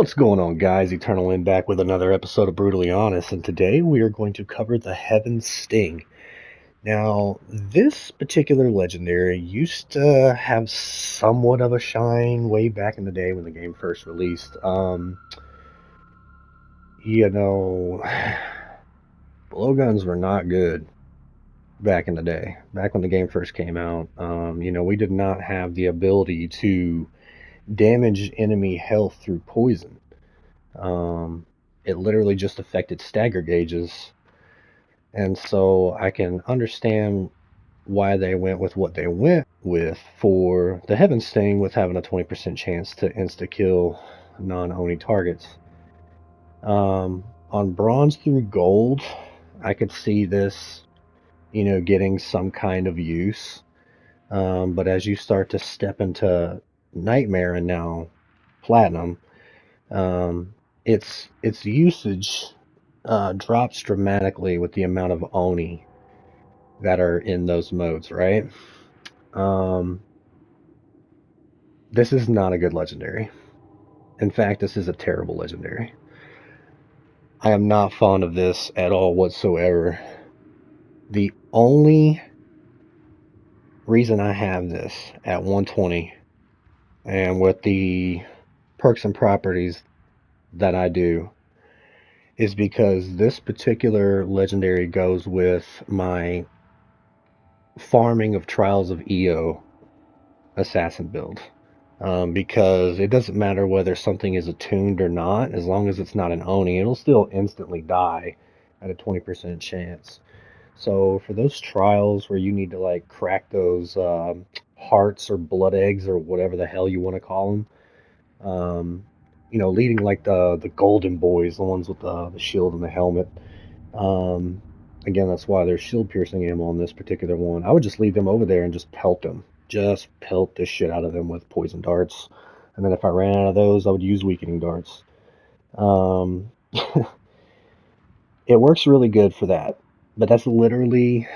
What's going on, guys? Eternal in back with another episode of Brutally Honest, and today we are going to cover the Heaven Sting. Now, this particular legendary used to have somewhat of a shine way back in the day when the game first released. You know, blowguns were not good back in the day, back when the game first came out. We did not have the ability to damage enemy health through poison. It literally just affected stagger gauges, and so I can understand why they went with what they went with for the Heaven Sting, with having a 20% chance to insta-kill non-Oni targets. On bronze through gold, I could see this, getting some kind of use. But as you start to step into Nightmare and now Platinum, its usage drops dramatically with the amount of Oni that are in those modes, right? This is not a good legendary. In fact, this is a terrible legendary. I am not fond of this at all whatsoever. The only reason I have this at 120 and with the perks and properties that I do is because this particular legendary goes with my farming of Trials of Iyo assassin build. Because it doesn't matter whether something is attuned or not, as long as it's not an Oni, it'll still instantly die at a 20% chance. So for those trials where you need to like crack those hearts or blood eggs or whatever the hell you want to call them, leading like the golden boys, the ones with the shield and the helmet. Again, that's why there's shield piercing ammo on this particular one. I would just leave them over there and just pelt them. Just pelt the shit out of them with poison darts. And then if I ran out of those, I would use weakening darts. It works really good for that. But that's literally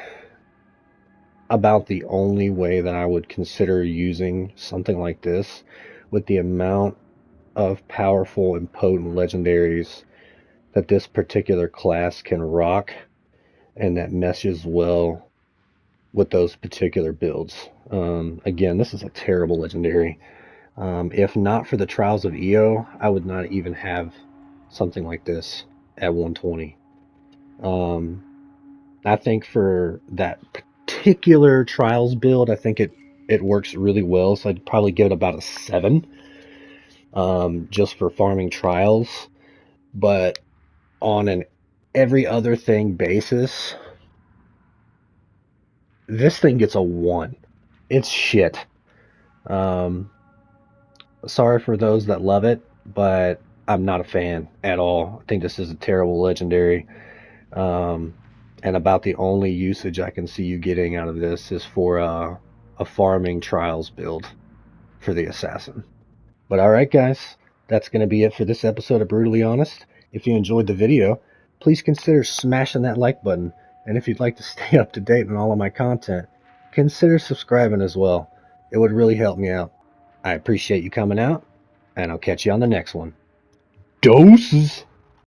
about the only way that I would consider using something like this, with the amount of powerful and potent legendaries that this particular class can rock, and that meshes well with those particular builds. Again, this is a terrible legendary. If not for the Trials of Iyo, I would not even have something like this at 120. I think for that particular Trials build, I think it works really well, so I'd probably give it about a 7, just for farming Trials. But on an every other thing basis, this thing gets a 1. It's shit. Sorry for those that love it, but I'm not a fan at all. I think this is a terrible legendary. And about the only usage I can see you getting out of this is for a farming Trials build for the assassin. But alright, guys, that's going to be it for this episode of Brutally Honest. If you enjoyed the video, please consider smashing that like button. And if you'd like to stay up to date on all of my content, consider subscribing as well. It would really help me out. I appreciate you coming out, and I'll catch you on the next one. Doses!